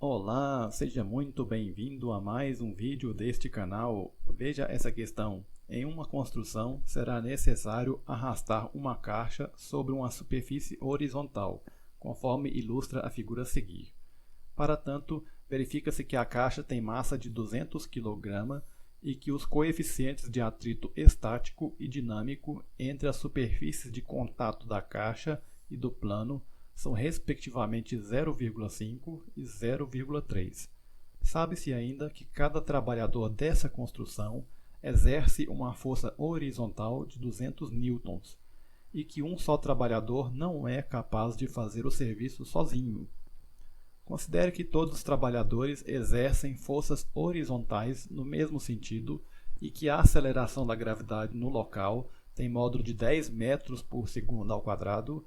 Olá, seja muito bem-vindo a mais um vídeo deste canal. Veja essa questão. Em uma construção, será necessário arrastar uma caixa sobre uma superfície horizontal, conforme ilustra a figura a seguir. Para tanto, verifica-se que a caixa tem massa de 200 kg e que os coeficientes de atrito estático e dinâmico entre as superfícies de contato da caixa e do plano são respectivamente 0,5 e 0,3. Sabe-se ainda que cada trabalhador dessa construção exerce uma força horizontal de 200 newtons e que um só trabalhador não é capaz de fazer o serviço sozinho. Considere que todos os trabalhadores exercem forças horizontais no mesmo sentido e que a aceleração da gravidade no local tem módulo de 10 metros por segundo ao quadrado.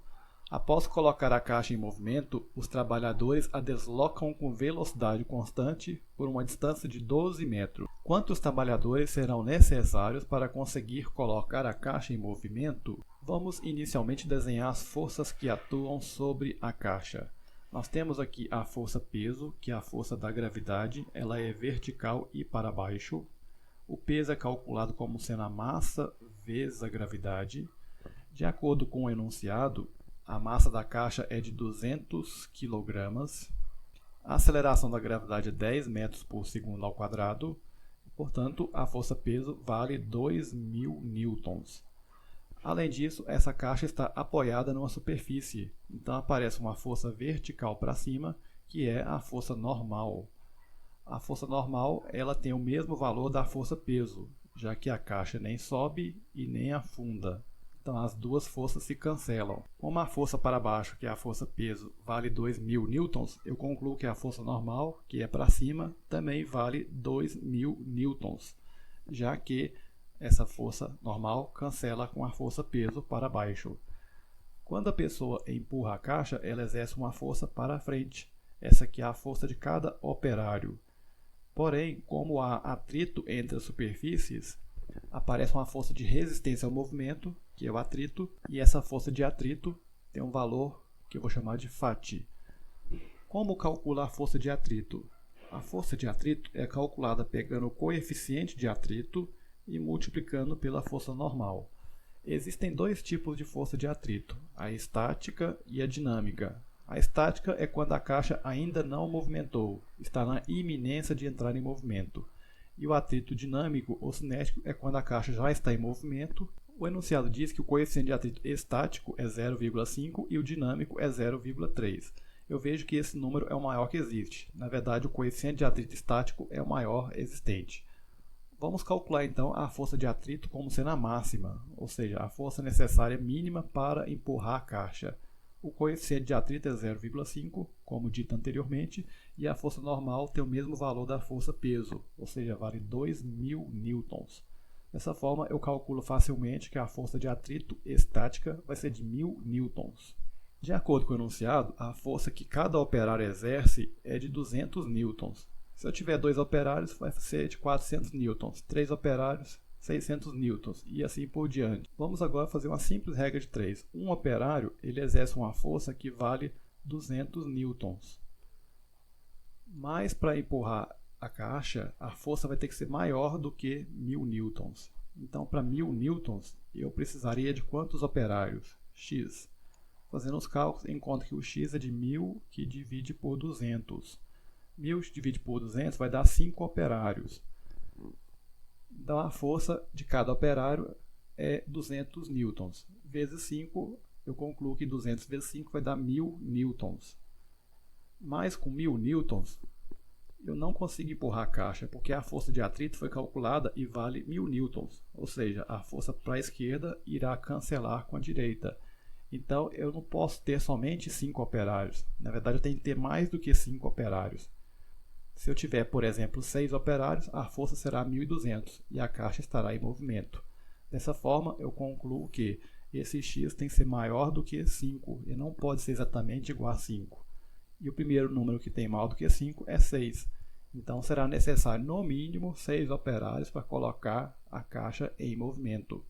Após colocar a caixa em movimento, os trabalhadores a deslocam com velocidade constante por uma distância de 12 metros. Quantos trabalhadores serão necessários para conseguir colocar a caixa em movimento? Vamos inicialmente desenhar as forças que atuam sobre a caixa. Nós temos aqui a força peso, que é a força da gravidade, ela é vertical e para baixo. O peso é calculado como sendo a massa vezes a gravidade. De acordo com o enunciado, a massa da caixa é de 200 kg. A aceleração da gravidade é 10 metros por segundo ao quadrado. Portanto, a força peso vale 2.000 newtons. Além disso, essa caixa está apoiada numa superfície, então aparece uma força vertical para cima, que é a força normal. A força normal ela tem o mesmo valor da força peso, já que a caixa nem sobe e nem afunda. Então as duas forças se cancelam. Como a força para baixo, que é a força peso, vale 2.000 newtons, eu concluo que a força normal, que é para cima, também vale 2.000 newtons, já que essa força normal cancela com a força peso para baixo. Quando a pessoa empurra a caixa, ela exerce uma força para frente. Essa aqui é a força de cada operário. Porém, como há atrito entre as superfícies, aparece uma força de resistência ao movimento, que é o atrito, e essa força de atrito tem um valor que eu vou chamar de φ. Como calcular a força de atrito? A força de atrito é calculada pegando o coeficiente de atrito e multiplicando pela força normal. Existem dois tipos de força de atrito, a estática e a dinâmica. A estática é quando a caixa ainda não movimentou, está na iminência de entrar em movimento. E o atrito dinâmico ou cinético é quando a caixa já está em movimento. O enunciado diz que o coeficiente de atrito estático é 0,5 e o dinâmico é 0,3. Eu vejo que esse número é o maior que existe. Na verdade, o coeficiente de atrito estático é o maior existente. Vamos calcular então a força de atrito como sendo a máxima, ou seja, a força necessária mínima para empurrar a caixa. O coeficiente de atrito é 0,5, como dito anteriormente, e a força normal tem o mesmo valor da força peso, ou seja, vale 2.000 newtons. Dessa forma, eu calculo facilmente que a força de atrito estática vai ser de 1.000 newtons. De acordo com o enunciado, a força que cada operário exerce é de 200 newtons. Se eu tiver 2 operários, vai ser de 400 newtons, 3 operários, 600 newtons e assim por diante. Vamos agora fazer uma simples regra de 3. Um operário ele exerce uma força que vale 200 newtons. Mas para empurrar a caixa, a força vai ter que ser maior do que 1.000 newtons. Então, para 1.000 newtons, eu precisaria de quantos operários? X. Fazendo os cálculos, encontro que o X é de 1.000 que divide por 200. 1.000 dividido por 200 vai dar 5 operários. Então a força de cada operário é 200 newtons. Vezes 5, eu concluo que 200 vezes 5 vai dar 1.000 newtons. Mas com 1.000 newtons, eu não consigo empurrar a caixa, porque a força de atrito foi calculada e vale 1.000 newtons. Ou seja, a força para a esquerda irá cancelar com a direita. Então eu não posso ter somente 5 operários. Na verdade, eu tenho que ter mais do que 5 operários. Se eu tiver, por exemplo, 6 operários, a força será 1.200 e a caixa estará em movimento. Dessa forma, eu concluo que esse x tem que ser maior do que 5 e não pode ser exatamente igual a 5. E o primeiro número que tem maior do que 5 é 6. Então será necessário no mínimo 6 operários para colocar a caixa em movimento.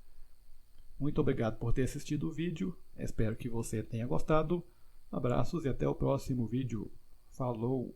Muito obrigado por ter assistido o vídeo, espero que você tenha gostado. Abraços e até o próximo vídeo. Falou!